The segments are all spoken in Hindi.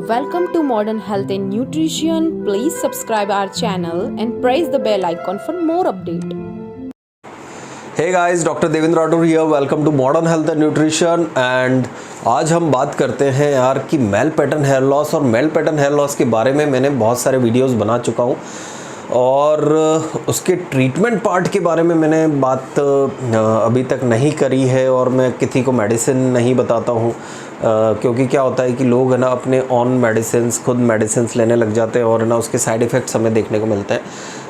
Welcome to Modern Health and Nutrition. Please subscribe our channel and press the bell icon for more update. Hey guys, doctor Devendra Rathore here. Welcome to Modern Health and Nutrition. And आज हम बात करते हैं यार कि मेल पैटर्न हेयर लॉस। और मेल पैटर्न हेयर लॉस के बारे में मैंने बहुत सारे वीडियोस बना चुका हूँ और उसके ट्रीटमेंट पार्ट के बारे में मैंने बात अभी तक नहीं करी है और मैं किसी को मेडिसिन नहीं बताता हूँ क्योंकि क्या होता है कि लोग है ना अपने ऑन मेडिसिन्स खुद मेडिसिन्स लेने लग जाते हैं और है ना उसके साइड इफ़ेक्ट्स हमें देखने को मिलते हैं।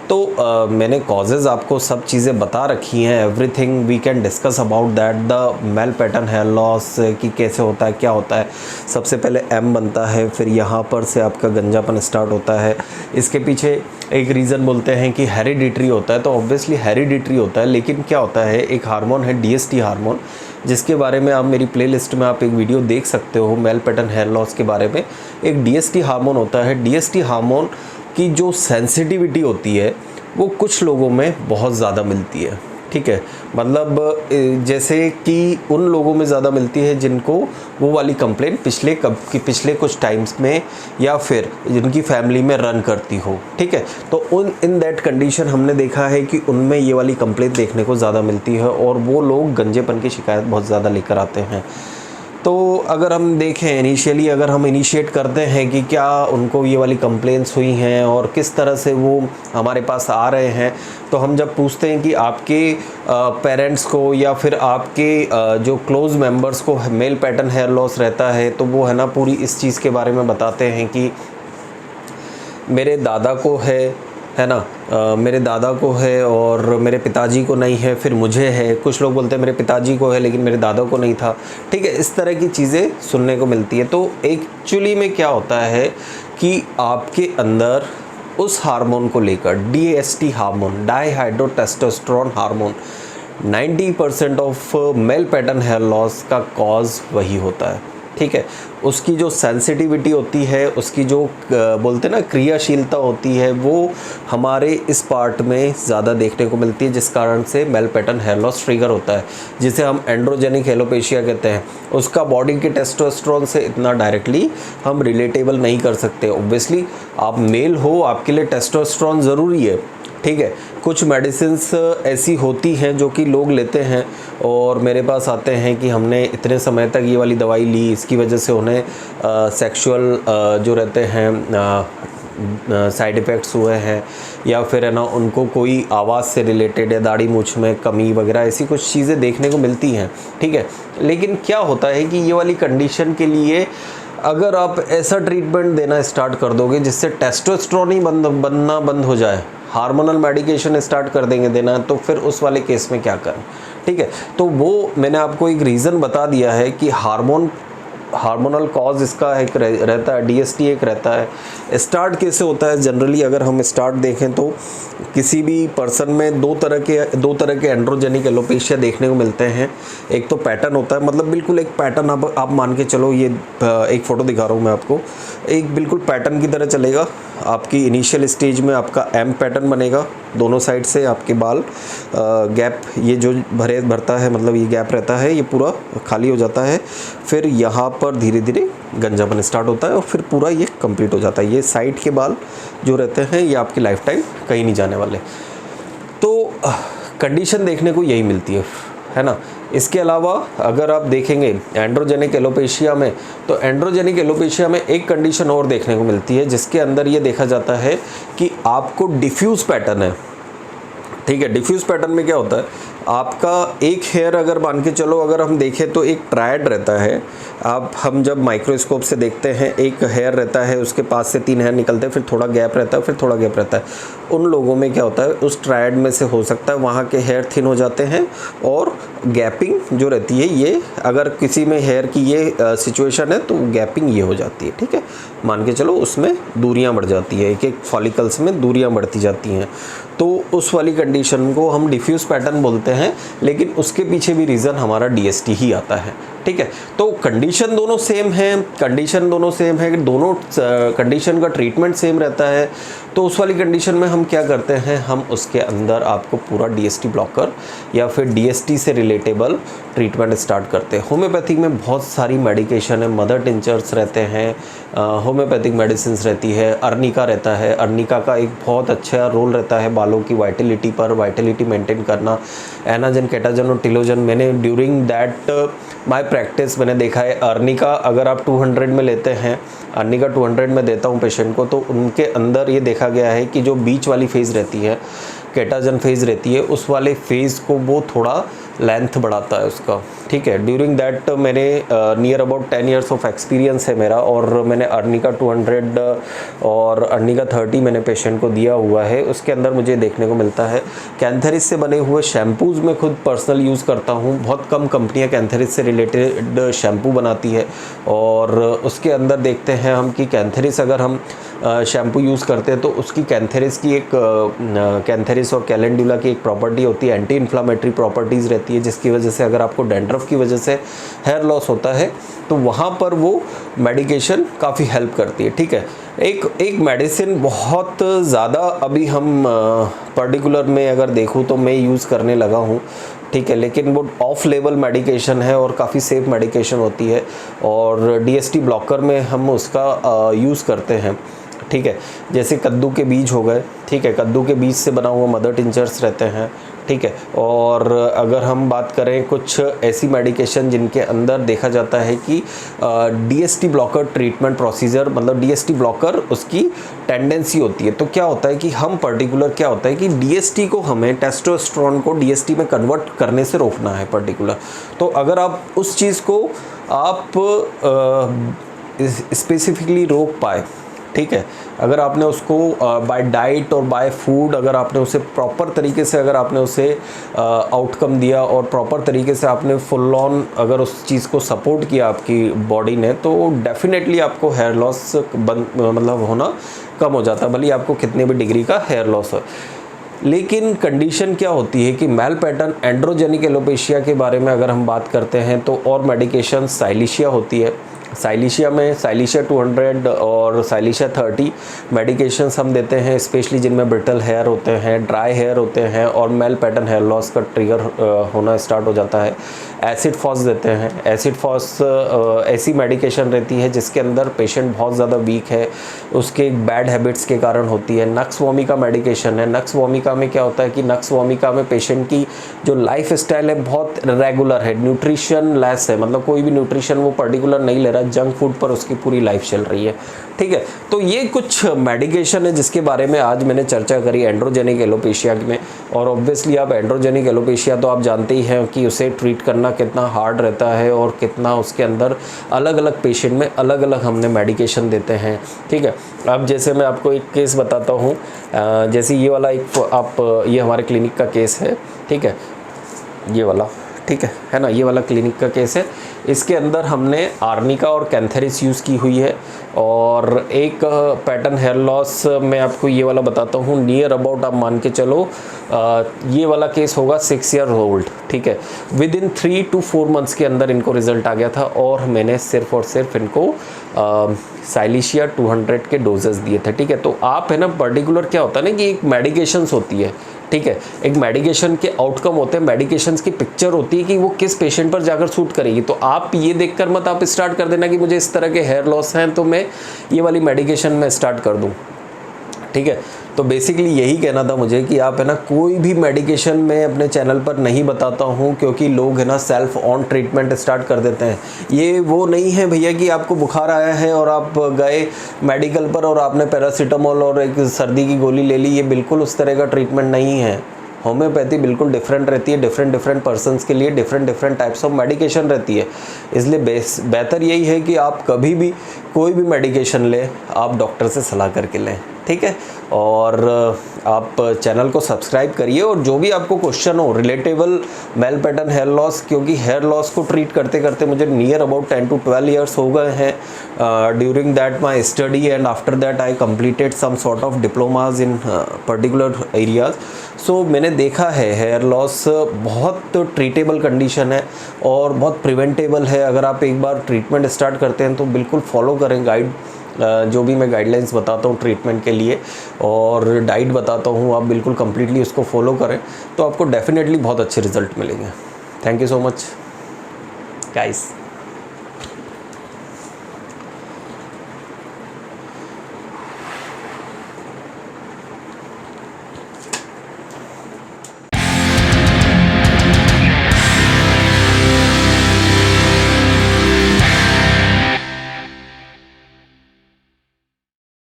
तो मैंने कॉजेज़ आपको सब चीज़ें बता रखी हैं। Everything we can discuss about that the male pattern hair loss कि कैसे होता है, क्या होता है। सबसे पहले एम बनता है, फिर यहाँ पर से आपका गंजापन स्टार्ट होता है। इसके पीछे एक रीज़न बोलते हैं कि हेरिडिटरी होता है, तो ऑब्वियसली हेरिडिटरी होता है। लेकिन क्या होता है, एक हार्मोन है DST हार्मोन, जिसके बारे में आप मेरी प्लेलिस्ट में आप एक वीडियो देख सकते हो मेल पैटर्न हेयर लॉस के बारे में। एक DST हार्मोन होता है। DST हार्मोन की जो सेंसिटिविटी होती है वो कुछ लोगों में बहुत ज़्यादा मिलती है, ठीक है। मतलब जैसे कि उन लोगों में ज़्यादा मिलती है जिनको वो वाली कंप्लेंट पिछले कुछ टाइम्स में या फिर जिनकी फैमिली में रन करती हो, ठीक है। तो इन दैट कंडीशन हमने देखा है कि उनमें ये वाली कंप्लेंट देखने को ज़्यादा मिलती है और वो लोग गंजेपन की शिकायत बहुत ज़्यादा लेकर आते हैं। तो अगर हम देखें इनिशियली, अगर हम इनिशिएट करते हैं कि क्या उनको ये वाली कंप्लेंट्स हुई हैं और किस तरह से वो हमारे पास आ रहे हैं, तो हम जब पूछते हैं कि आपके पेरेंट्स को या फिर आपके जो क्लोज़ मेंबर्स को मेल पैटर्न हेयर लॉस रहता है, तो वो है ना पूरी इस चीज़ के बारे में बताते हैं कि मेरे दादा को है ना, मेरे दादा को है और मेरे पिताजी को नहीं है, फिर मुझे है। कुछ लोग बोलते हैं मेरे पिताजी को है लेकिन मेरे दादा को नहीं था, ठीक है। इस तरह की चीज़ें सुनने को मिलती है। तो एक्चुअली में क्या होता है कि आपके अंदर उस हार्मोन को लेकर DST hormone, dihydrotestosterone hormone, 90% of male pattern hair loss का कॉज वही होता है, ठीक है। उसकी जो सेंसिटिविटी होती है, उसकी जो बोलते हैं ना क्रियाशीलता होती है, वो हमारे इस पार्ट में ज़्यादा देखने को मिलती है, जिस कारण से male pattern hair loss trigger होता है, जिसे हम एंड्रोजेनिक एलोपेशिया कहते हैं। उसका बॉडी के टेस्टोस्टेरोन से इतना डायरेक्टली हम रिलेटेबल नहीं कर सकते। ऑब्वियसली आप मेल हो, आपके लिए टेस्टोस्टेरोन ज़रूरी है, ठीक है। कुछ मेडिसिन्स ऐसी होती हैं जो कि लोग लेते हैं और मेरे पास आते हैं कि हमने इतने समय तक ये वाली दवाई ली, इसकी वजह से उन्हें सेक्सुअल जो रहते हैं साइड इफ़ेक्ट्स हुए हैं, या फिर है ना उनको कोई आवाज़ से रिलेटेड या दाढ़ी मूंछ में कमी वगैरह ऐसी कुछ चीज़ें देखने को मिलती हैं, ठीक है। लेकिन क्या होता है कि ये वाली कंडीशन के लिए अगर आप ऐसा ट्रीटमेंट देना स्टार्ट कर दोगे जिससे टेस्टोस्टेरोन ही बनना बंद हो जाए, हार्मोनल मेडिकेशन स्टार्ट कर देंगे देना, तो फिर उस वाले केस में क्या करें, ठीक है। तो वो मैंने आपको एक रीज़न बता दिया है कि हार्मोनल कॉज इसका एक रहता है, DST एक रहता है। स्टार्ट कैसे होता है जनरली, अगर हम स्टार्ट देखें तो किसी भी पर्सन में दो तरह के एंड्रोजेनिक एलोपेशिया देखने को मिलते हैं। एक तो पैटर्न होता है, मतलब बिल्कुल एक पैटर्न आप मान के चलो, ये एक फ़ोटो दिखा रहा हूँ मैं आपको, एक बिल्कुल पैटर्न की तरह चलेगा। आपकी इनिशियल स्टेज में आपका M पैटर्न बनेगा, दोनों साइड से आपके बाल गैप, ये जो भरता है, मतलब ये गैप रहता है, ये पूरा खाली हो जाता है। फिर यहाँ पर धीरे धीरे गंजापन स्टार्ट होता है और फिर पूरा ये कंप्लीट हो जाता है। ये साइड के बाल जो रहते हैं ये आपकी लाइफ टाइम कहीं नहीं जाने वाले। तो कंडीशन देखने को यही मिलती है ना। इसके अलावा अगर आप देखेंगे एंड्रोजेनिक एलोपेशिया में, तो एंड्रोजेनिक एलोपेशिया में एक कंडीशन और देखने को मिलती है, जिसके अंदर ये देखा जाता है कि आपको डिफ्यूज़ पैटर्न है, ठीक है। डिफ्यूज़ पैटर्न में क्या होता है, आपका एक हेयर अगर मान के चलो, अगर हम देखें तो एक ट्रायड रहता है। हम जब माइक्रोस्कोप से देखते हैं, एक हेयर रहता है, उसके पास से 3 हेयर निकलते हैं, फिर थोड़ा गैप रहता है, फिर थोड़ा गैप रहता है। उन लोगों में क्या होता है, उस ट्रायड में से हो सकता है वहाँ के हेयर थिन हो जाते हैं और गैपिंग जो रहती है, ये अगर किसी में हेयर की ये सिचुएशन है तो गैपिंग ये हो जाती है, ठीक है। मान के चलो उसमें दूरियाँ बढ़ जाती है, एक एक फॉलिकल्स में दूरियाँ बढ़ती जाती हैं, तो उस वाली कंडीशन को हम डिफ्यूज़ पैटर्न बोलते हैं। लेकिन उसके पीछे भी रीज़न हमारा DST ही आता है, ठीक है। तो कंडीशन दोनों सेम है, दोनों कंडीशन का ट्रीटमेंट सेम रहता है। तो उस वाली कंडीशन में हम क्या करते हैं, हम उसके अंदर आपको पूरा DST ब्लॉकर या फिर DST से रिलेटेबल ट्रीटमेंट स्टार्ट करते हैं। होम्योपैथिक में बहुत सारी मेडिकेशन है, मदर टिंचर्स रहते हैं, होम्योपैथिक मेडिसिन रहती है, अर्निका रहता है। अर्निका का एक बहुत अच्छा रोल रहता है बालों की वाइटलिटी पर, वाइटलिटी मेंटेन करना। एनाजन, केटाजन और टिलोजन, मैंने ड्यूरिंग दैट माय प्रैक्टिस मैंने देखा है, अर्निका अगर आप 200 में लेते हैं, अर्निका 200 में देता हूँ पेशेंट को, तो उनके अंदर ये देखा गया है कि जो बीच वाली फेज़ रहती है, केटाजन फेज़ रहती है, उस वाले फेज़ को वो थोड़ा लेंथ बढ़ाता है उसका, ठीक है। ड्यूरिंग दैट मैंने near about 10 years of experience है मेरा, और मैंने अर्निका 200 और अर्निका 30 मैंने पेशेंट को दिया हुआ है। उसके अंदर मुझे देखने को मिलता है कैंथेरिस से बने हुए शैम्पूज़ मैं खुद पर्सनल यूज़ करता हूँ। बहुत कम कंपनियाँ कैंथेरिस से रिलेटेड शैम्पू बनाती है, और उसके अंदर देखते हैं हम कि कैंथेरिस अगर हम शैम्पू यूज़ करते हैं तो उसकी कैंथेरिस की एक कैंथेरिस और कैलेंडुला की एक प्रॉपर्टी होती है, एंटी इन्फ्लामेटरी प्रॉपर्टीज़ रहती है, जिसकी वजह से अगर आपको डैंड्रफ की वजह से हेयर लॉस होता है तो वहाँ पर वो मेडिकेशन काफ़ी हेल्प करती है, ठीक है। एक मेडिसिन बहुत ज़्यादा अभी हम पर्टिकुलर में अगर देखूँ तो मैं यूज़ करने लगा हूँ, ठीक है, लेकिन वो ऑफ लेवल मेडिकेशन है और काफ़ी सेफ मेडिकेशन होती है, और DST ब्लॉकर में हम उसका यूज़ करते हैं, ठीक है। जैसे कद्दू के बीज हो गए, ठीक है, कद्दू के बीज से बना हुआ मदर टिंचर्स रहते हैं, ठीक है। और अगर हम बात करें कुछ ऐसी मेडिकेशन जिनके अंदर देखा जाता है कि DST ब्लॉकर ट्रीटमेंट प्रोसीजर, मतलब DST ब्लॉकर उसकी टेंडेंसी होती है, तो क्या होता है कि हम पर्टिकुलर क्या होता है कि DST को हमें टेस्टोस्टेरोन को DST में कन्वर्ट करने से रोकना है पर्टिकुलर। तो अगर आप उस चीज़ को आप स्पेसिफिकली रोक पाए, ठीक है, अगर आपने उसको बाय डाइट और बाय फूड अगर आपने उसे प्रॉपर तरीके से अगर आपने उसे आउटकम दिया और प्रॉपर तरीके से आपने फुल ऑन अगर उस चीज़ को सपोर्ट किया आपकी बॉडी ने, तो डेफिनेटली आपको हेयर लॉस मतलब होना कम हो जाता है, भले आपको कितने भी डिग्री का हेयर लॉस हो। लेकिन कंडीशन क्या होती है कि मेल पैटर्न एंड्रोजेनिक एलोपेशिया के बारे में अगर हम बात करते हैं तो और मेडिकेशन साइलिशिया होती है। साइलिशिया में साइलिशिया 200 और साइलिशिया 30 मेडिकेशंस हम देते हैं, स्पेशली जिनमें ब्रिटल हेयर होते हैं, ड्राई हेयर होते हैं और मेल पैटर्न हेयर लॉस का ट्रिगर होना स्टार्ट हो जाता है। एसिड फॉस देते हैं। एसिड फॉस ऐसी मेडिकेशन रहती है जिसके अंदर पेशेंट बहुत ज़्यादा वीक है, उसके बैड हैबिट्स के कारण होती है। नक्स वोमिका मेडिकेशन है। नक्स वोमिका में क्या होता है कि नक्स वोमिका में पेशेंट की जो लाइफ स्टाइल है बहुत रेगुलर है, न्यूट्रिशन लेस है, मतलब कोई भी न्यूट्रिशन वो पर्टिकुलर नहीं ले रहा, जंक फूड पर उसकी पूरी लाइफ चल रही है, ठीक है। तो ये कुछ मेडिकेशन है जिसके बारे में आज मैंने चर्चा करी एंड्रोजेनिक एलोपेशिया में। और ऑब्वियसली आप एंड्रोजेनिक एलोपेशिया तो आप जानते ही हैं कि उसे ट्रीट करना कितना हार्ड रहता है और कितना उसके अंदर अलग अलग पेशेंट में अलग अलग हमने मेडिकेशन देते हैं, ठीक है। अब जैसे मैं आपको एक केस बताता हूँ, जैसे ये वाला ये हमारे क्लिनिक का केस है, ठीक है, ये वाला, ठीक है ना, ये वाला क्लिनिक का केस है। इसके अंदर हमने आर्निका और कैंथेरिस यूज़ की हुई है और एक पैटर्न हेयर लॉस मैं आपको ये वाला बताता हूँ, नियर अबाउट आप मान के चलो ये वाला केस होगा 6 ईयर ओल्ड, ठीक है। विद इन 3 to 4 मंथ्स के अंदर इनको रिजल्ट आ गया था और मैंने सिर्फ और सिर्फ इनको साइलिशिया 200 के डोजेस दिए थे, ठीक है। तो आप है ना पर्टिकुलर क्या होता है ना कि एक मेडिकेशंस होती है, ठीक है, एक मेडिकेशन के आउटकम होते हैं, मेडिकेशंस की पिक्चर होती है कि वो किस पेशेंट पर जाकर सूट करेगी। तो आप ये देखकर मत आप स्टार्ट कर देना कि मुझे इस तरह के हेयर लॉस हैं तो मैं ये वाली मेडिकेशन में स्टार्ट कर दूं, ठीक है। तो बेसिकली यही कहना था मुझे कि आप है ना कोई भी मेडिकेशन मैं अपने चैनल पर नहीं बताता हूँ, क्योंकि लोग है ना सेल्फ ऑन ट्रीटमेंट स्टार्ट कर देते हैं। ये वो नहीं है भैया कि आपको बुखार आया है और आप गए मेडिकल पर और आपने पैरासीटामोल और एक सर्दी की गोली ले ली, ये बिल्कुल उस तरह का ट्रीटमेंट नहीं है। होम्योपैथी बिल्कुल डिफरेंट रहती है, डिफरेंट पर्सन्स के लिए डिफरेंट टाइप्स ऑफ मेडिकेशन रहती है। इसलिए बेहतर यही है कि आप कभी भी कोई भी मेडिकेशन लें आप डॉक्टर से सलाह करके लें, ठीक है। और आप चैनल को सब्सक्राइब करिए और जो भी आपको क्वेश्चन हो relatable male pattern hair loss, क्योंकि हेयर लॉस को ट्रीट करते करते मुझे नियर अबाउट 10 to 12 ईयर्स हो गए हैं। During that my study and after that I completed some sort of diplomas in particular areas. सो मैंने देखा है हेयर लॉस बहुत ट्रीटेबल कंडीशन है और बहुत प्रिवेंटेबल है। अगर आप एक बार ट्रीटमेंट स्टार्ट करते हैं तो बिल्कुल फॉलो करें गाइड, जो भी मैं गाइडलाइंस बताता हूँ ट्रीटमेंट के लिए और डाइट बताता हूँ, आप बिल्कुल कम्प्लीटली उसको फॉलो करें तो आपको डेफिनेटली बहुत अच्छे रिजल्ट मिलेंगे। Thank you so much guys.